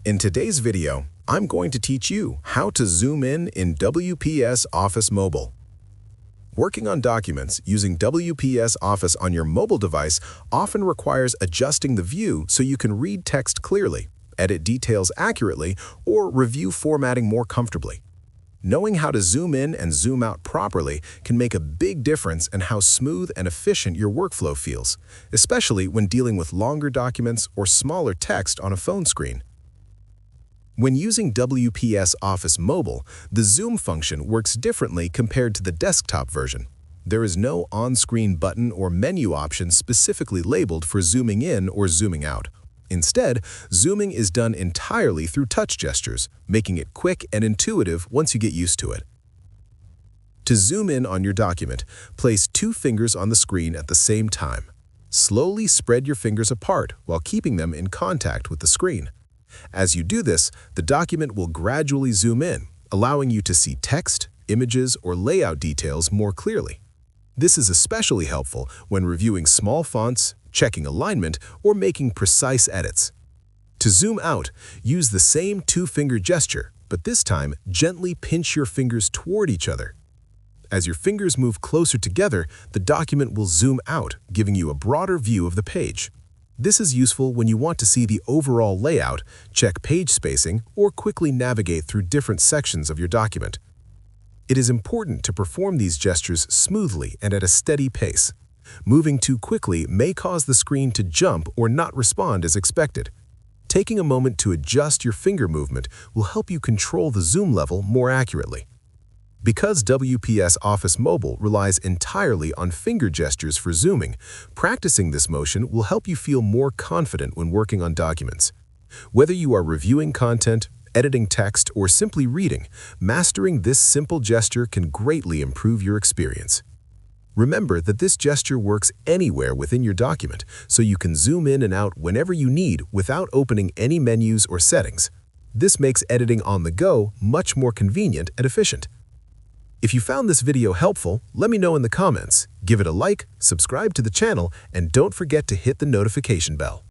In today's video, I'm going to teach you how to zoom in WPS Office Mobile. Working on documents using WPS Office on your mobile device often requires adjusting the view so you can read text clearly, edit details accurately, or review formatting more comfortably. Knowing how to zoom in and zoom out properly can make a big difference in how smooth and efficient your workflow feels, especially when dealing with longer documents or smaller text on a phone screen. When using WPS Office Mobile, the zoom function works differently compared to the desktop version. There is no on-screen button or menu option specifically labeled for zooming in or zooming out. Instead, zooming is done entirely through touch gestures, making it quick and intuitive once you get used to it. To zoom in on your document, place 2 fingers on the screen at the same time. Slowly spread your fingers apart while keeping them in contact with the screen. As you do this, the document will gradually zoom in, allowing you to see text, images, or layout details more clearly. This is especially helpful when reviewing small fonts, checking alignment, or making precise edits. To zoom out, use the same 2-finger gesture, but this time gently pinch your fingers toward each other. As your fingers move closer together, the document will zoom out, giving you a broader view of the page. This is useful when you want to see the overall layout, check page spacing, or quickly navigate through different sections of your document. It is important to perform these gestures smoothly and at a steady pace. Moving too quickly may cause the screen to jump or not respond as expected. Taking a moment to adjust your finger movement will help you control the zoom level more accurately. Because WPS Office Mobile relies entirely on finger gestures for zooming, practicing this motion will help you feel more confident when working on documents. Whether you are reviewing content, editing text, or simply reading, mastering this simple gesture can greatly improve your experience. Remember that this gesture works anywhere within your document, so you can zoom in and out whenever you need without opening any menus or settings. This makes editing on the go much more convenient and efficient. If you found this video helpful, let me know in the comments. Give it a like, subscribe to the channel, and don't forget to hit the notification bell.